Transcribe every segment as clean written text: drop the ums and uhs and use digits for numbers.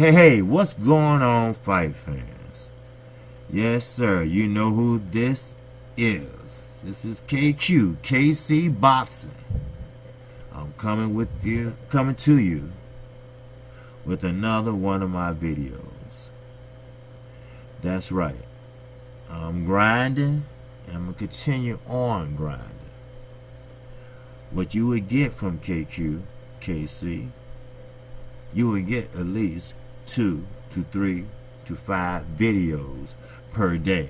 Hey, what's going on, fight fans? Yes, sir, you know who this is. This is KC Boxing. I'm coming to you with another one of my videos. That's right. I'm grinding, and I'm gonna continue on grinding. What you would get from KC, you would get at least 2 to 3 to 5 videos per day,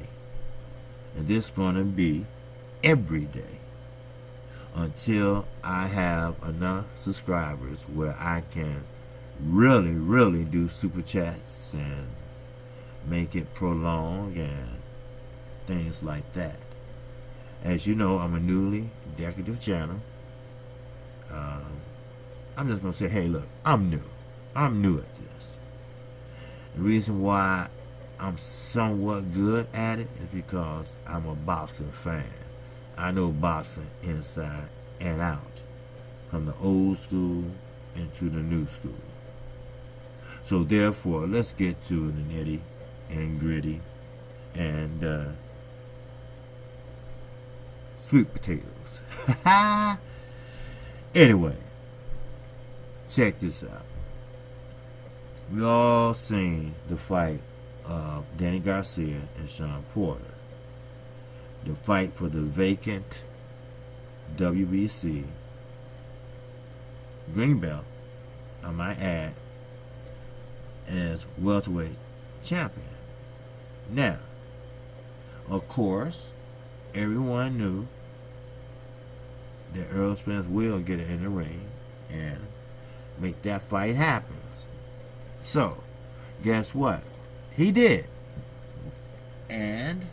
and this is going to be every day until I have enough subscribers where I can really do super chats and make it prolong and things like that. As you know, I'm a newly decorative channel. I'm just gonna say, hey, look, I'm new at this. The reason why I'm somewhat good at it is because I'm a boxing fan. I know boxing inside and out, from the old school into the new school. So therefore, let's get to the nitty and gritty and sweet potatoes. Anyway, check this out. We all seen the fight of Danny Garcia and Shawn Porter. The fight for the vacant WBC green belt, I might add, as welterweight champion. Now, of course, everyone knew that Errol Spence will get it in the ring and make that fight happen. So, guess what? He did. And,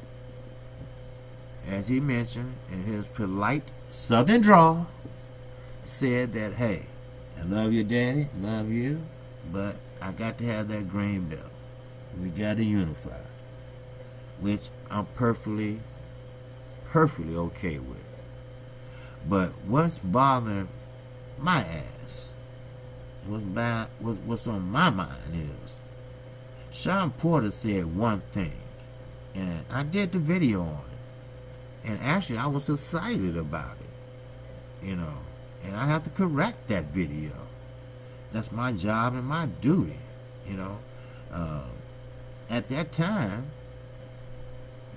as he mentioned in his polite southern drawl, said that, hey, I love you, Daddy, love you, but I got to have that green belt. We got to unify, which I'm perfectly okay with. But what's bothering my ass, what's on my mind is, Shawn Porter said one thing, and I did the video on it, and actually I was excited about it, you know, and I have to correct that video. That's my job and my duty, you know. At that time,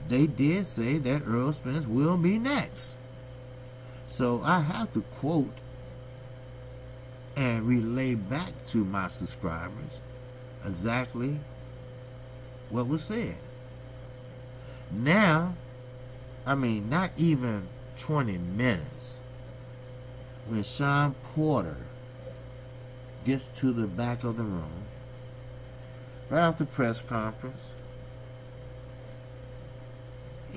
they did say that Errol Spence will be next. So I have to quote and relay back to my subscribers exactly what was said. Now, I mean, not even 20 minutes, when Shawn Porter gets to the back of the room, right after the press conference,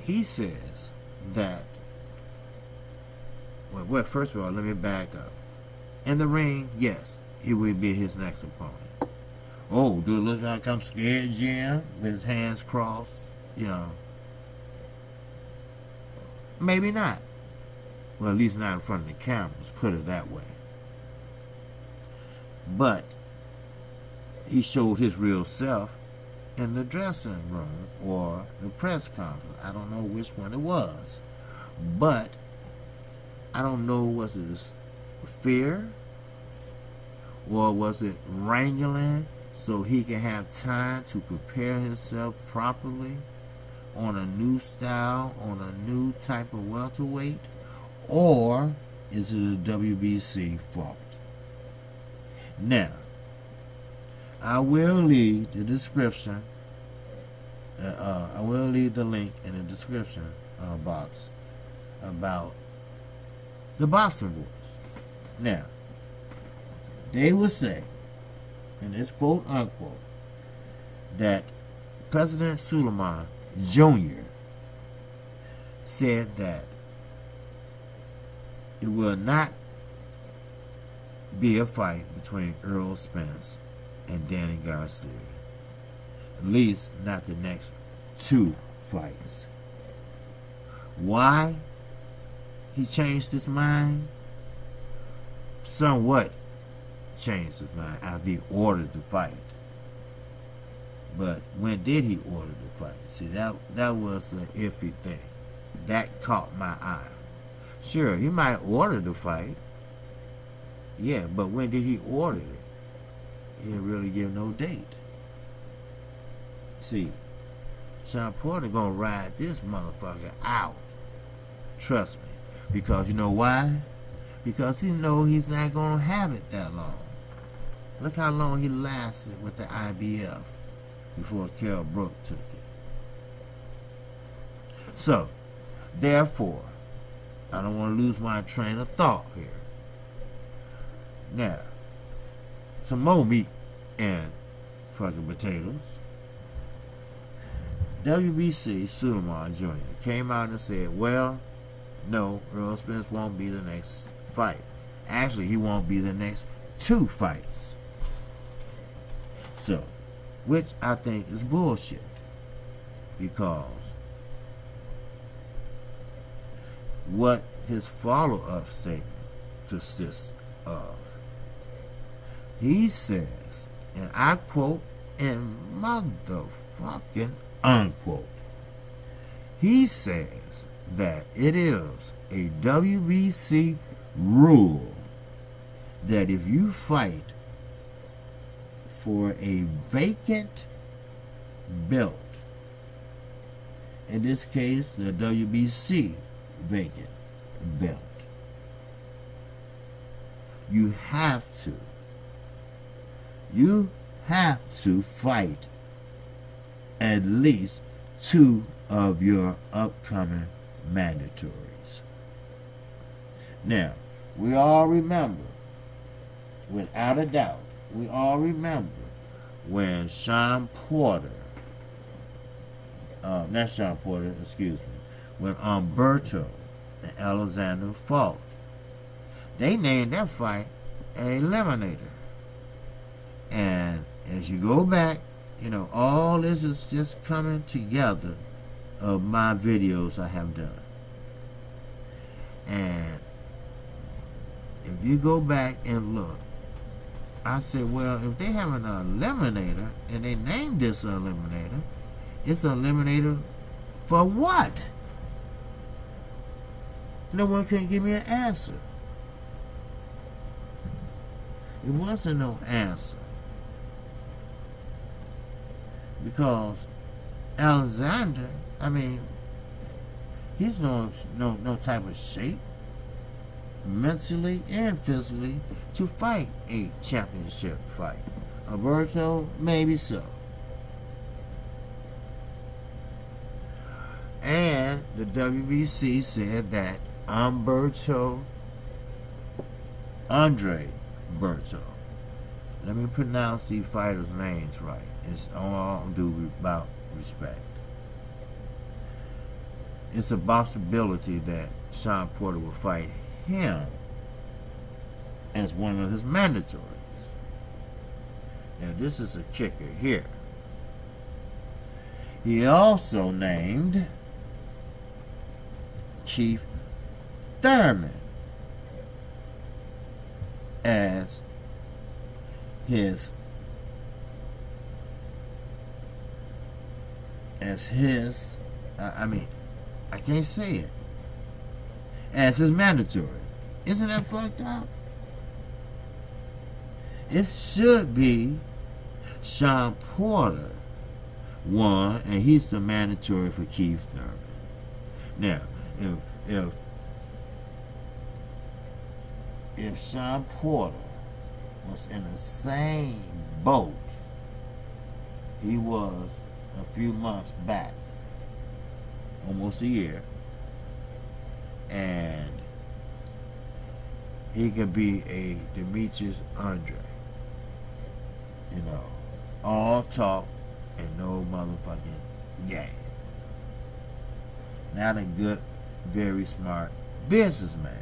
he says that, well, first of all, let me back up. In the ring, yes, he will be his next opponent. Oh, do it look like I'm scared, Jim? With his hands crossed, you know. Maybe not. Well, at least not in front of the cameras, put it that way. But he showed his real self in the dressing room or the press conference. I don't know which one it was. But I don't know, was it fear or was it wrangling so he can have time to prepare himself properly on a new style, on a new type of welterweight? Or is it a WBC fault? Now, I will leave the description. I will leave the link in the description box about the Boxing Voice. Now, they will say, and it's quote unquote, that President Suleiman Jr. said that it will not be a fight between Errol Spence and Danny Garcia. At least not the next 2 fights. Why he changed his mind? Somewhat changed his mind after he ordered the fight. But when did he order the fight? See, that was an iffy thing. That caught my eye. Sure, he might order the fight. Yeah, but when did he order it? He didn't really give no date. See, Shawn Porter gonna ride this motherfucker out. Trust me. Because you know why? Because he knows he's not gonna have it that long. Look how long he lasted with the IBF before Kell Brook took it. So, therefore, I don't want to lose my train of thought here. Now, some more meat and fucking potatoes. WBC Suleiman Jr. came out and said, well, no, Errol Spence won't be the next fight. Actually, he won't be the next 2 fights. So, which I think is bullshit. Because what his follow-up statement consists of, he says, and I quote and motherfucking unquote, he says that it is a WBC rule that if you fight for a vacant belt, in this case the WBC vacant belt, you have to fight at least 2 of your upcoming mandatories. Now, we all remember, without a doubt, we all remember when Shawn Porter, not Shawn Porter, excuse me, when BERTO and Alexander fought. They named that fight an eliminator. And as you go back, you know, all this is just coming together of my videos I have done. And if you go back and look, I said, well, if they have an eliminator and they named this an eliminator, it's an eliminator for what? No one can give me an answer. It wasn't no answer. Because Alexander, I mean, he's no type of shape, mentally and physically, to fight a championship fight. Alberto, maybe so. And the WBC said that Andre Berto. Let me pronounce these fighters' names right. It's all due about respect. It's a possibility that Shawn Porter will fight him as one of his mandatories. Now, this is a kicker here. He also named Keith Thurman as his I can't say it, as his mandatory. Isn't that fucked up? It should be Shawn Porter won, and he's the mandatory for Keith Thurman. Now, if Shawn Porter was in the same boat he was a few months back, almost a year, and he could be a Demetrius Andre. You know, all talk and no motherfucking game. Not a good, very smart businessman.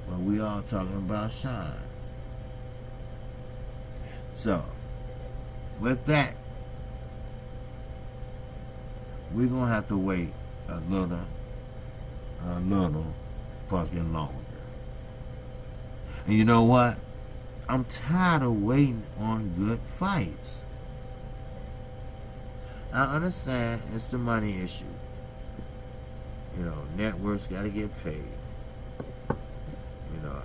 But we all talking about Shawn. So, with that, we're going to have to wait a little fucking longer. And you know what? I'm tired of waiting on good fights. I understand it's the money issue. You know, networks got to get paid. You know,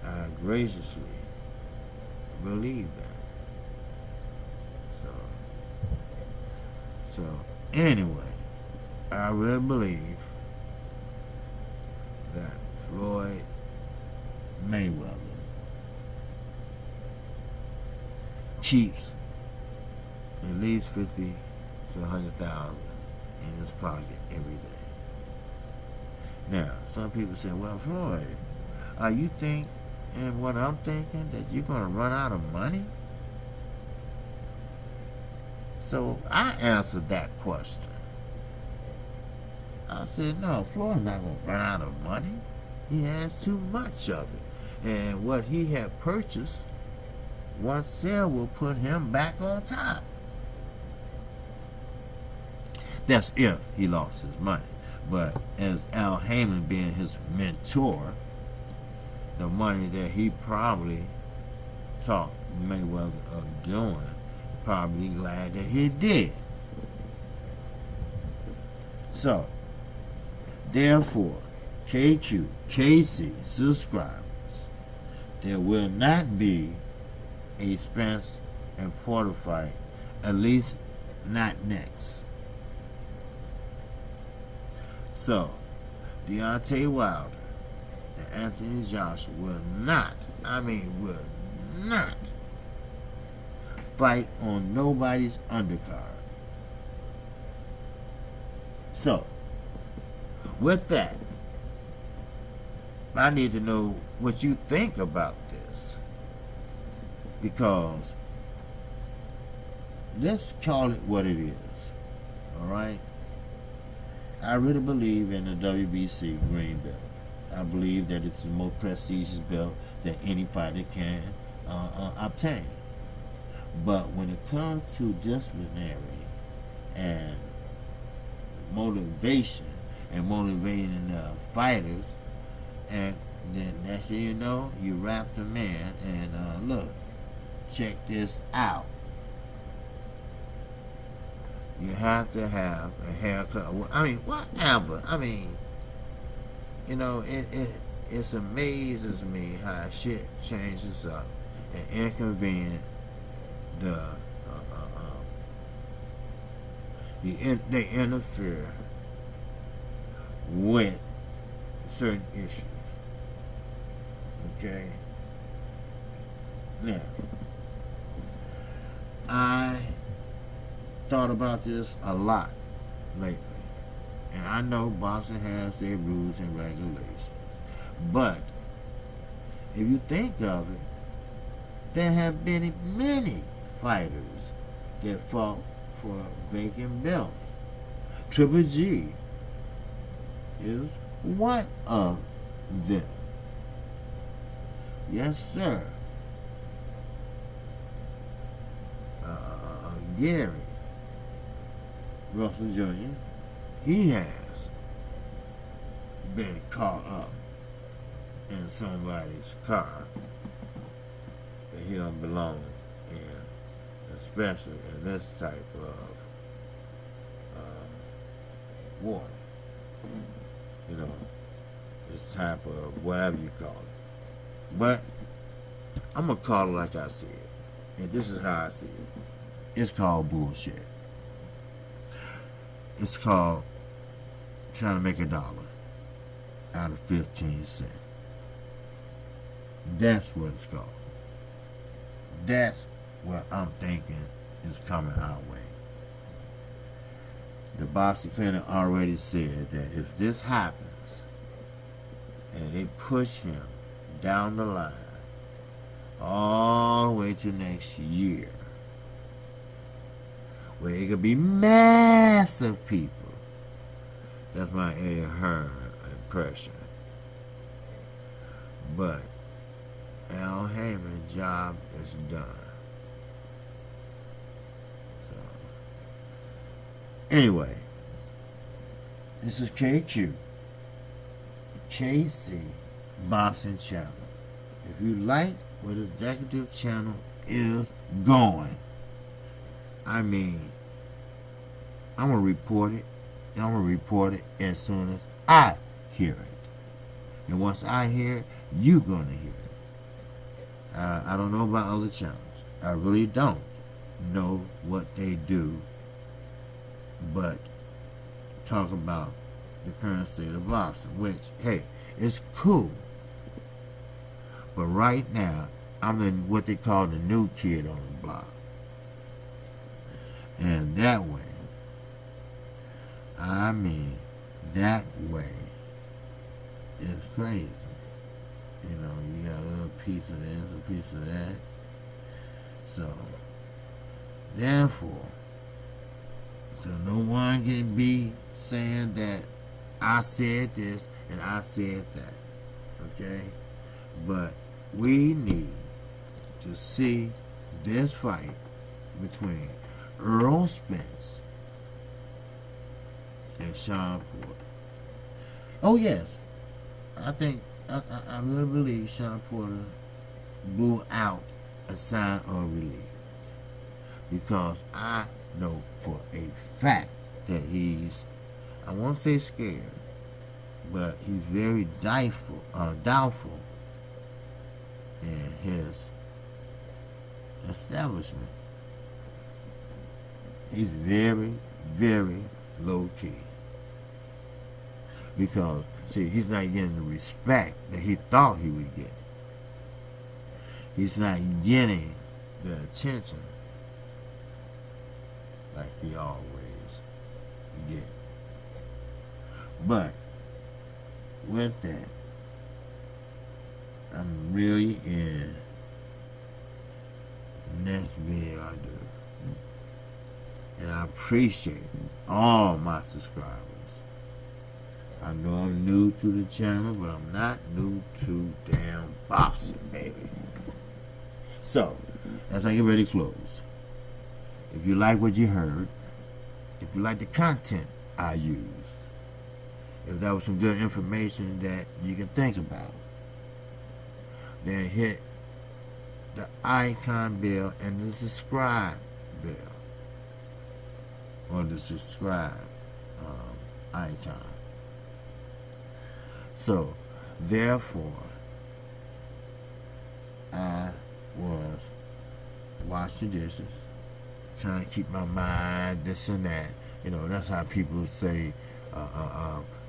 I graciously believe that. So anyway, I really believe that Floyd Mayweather keeps at least 50 to 100,000 in his pocket every day. Now, some people say, well, Floyd, are you think, and what I'm thinking, that you're going to run out of money? So I answered that question. I said, no, Floyd's not going to run out of money. He has too much of it. And what he had purchased, one sale will put him back on top. That's if he lost his money. But as Al Heyman being his mentor, the money that he probably talked Mayweather of doing, probably glad that he did. So, therefore, KQ, KC subscribers, there will not be a Spence and Porter fight, at least not next. So, Deontay Wilder and Anthony Joshua will not fight on nobody's undercard. So, with that, I need to know what you think about this. Because let's call it what it is. Alright? I really believe in the WBC green belt. I believe that it's the most prestigious belt that any fighter can obtain. But when it comes to disciplinary and motivation and motivating fighters, and then next thing you know, you wrap them in and look, check this out. You have to have a haircut. I mean, whatever. I mean, you know, it amazes me how shit changes up and inconvenient they interfere with certain issues. Okay? Now, I thought about this a lot lately. And I know boxing has their rules and regulations. But if you think of it, there have been many fighters that fought for vacant belts. Triple G is one of them. Yes, sir. Gary Russell Jr., he has been caught up in somebody's car that he don't belong in, especially in this type of water. You know, this type of whatever you call it. But I'm going to call it like I see it. And this is how I see it. It's called bullshit. It's called trying to make $1 out of 15 cents. That's what it's called. That's what I'm thinking is coming our way. The boxing clinic already said that if this happens, and they push him down the line all the way to next year, where it could be massive people. That's my Eddie Hearn impression. But Al Heyman's job is done. So, anyway, this is KQ, KC Boxing Channel. If you like where this decorative channel is going, I mean, I'm going to report it. And I'm going to report it as soon as I hear it. And once I hear it, you're going to hear it. I don't know about other channels. I really don't know what they do but talk about the current state of boxing, which, hey, it's cool. But right now, I'm in what they call the new kid on the block. And that way, I mean, that way is crazy. You know, you got a little piece of this, a piece of that. So, therefore, so no one can be saying that I said this and I said that. Okay? But we need to see this fight between Errol Spence and Shawn Porter. Oh yes, I really believe Shawn Porter blew out a sign of relief, because I know for a fact that he's, I won't say scared, but he's very doubtful in his establishment. He's very, very low key. Because, see, he's not getting the respect that he thought he would get. He's not getting the attention like he always get. But with that, I'm really in next video I do. And I appreciate all my subscribers. I know I'm new to the channel, but I'm not new to damn boxing, baby. So, as I get ready to close, if you like what you heard, if you like the content I used, if that was some good information that you can think about, then hit the icon bell and the subscribe bell, or the subscribe icon. So, therefore, I was washing dishes, trying to keep my mind, this and that. You know, that's how people say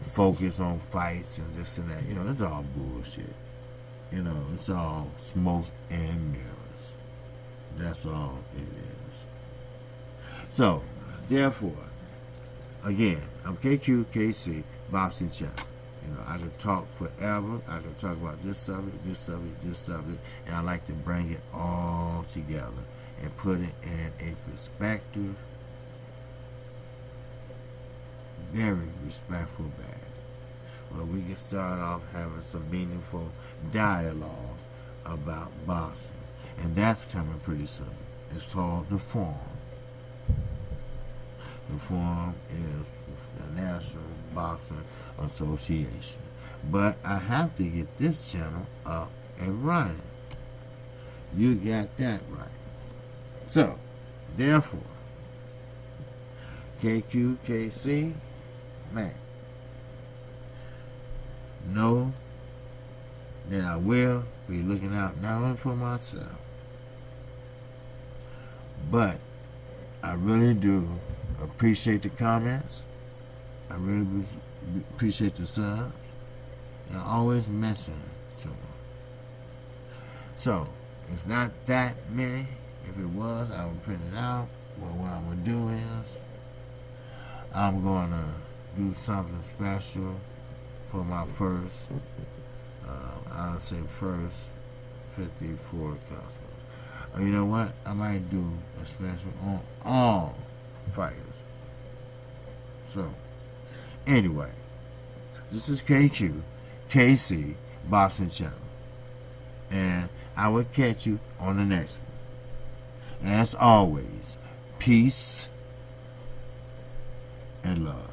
focus on fights and this and that. You know, it's all bullshit. You know, it's all smoke and mirrors. That's all it is. So, therefore, again, I'm KQKC Boxing Channel. You know, I could talk forever. I could talk about this subject, this subject, this subject, and I like to bring it all together and put it in a perspective, very respectful bag, where we can start off having some meaningful dialogue about boxing. And that's coming pretty soon. It's called The Forum. The Forum is the National Boxing Association. But I have to get this channel up and running. You got that right. So, therefore, KQKC, man, know that I will be looking out not only for myself, but I really do appreciate the comments. I really appreciate the subs. And I always mention to them. So, it's not that many. If it was, I would print it out. But what I'm going to do is, I'm going to do something special for my first I'll say first 54 customers. You know what? I might do a special on all fighters. So, anyway, this is KC Boxing Channel. And I will catch you on the next one. As always, peace and love.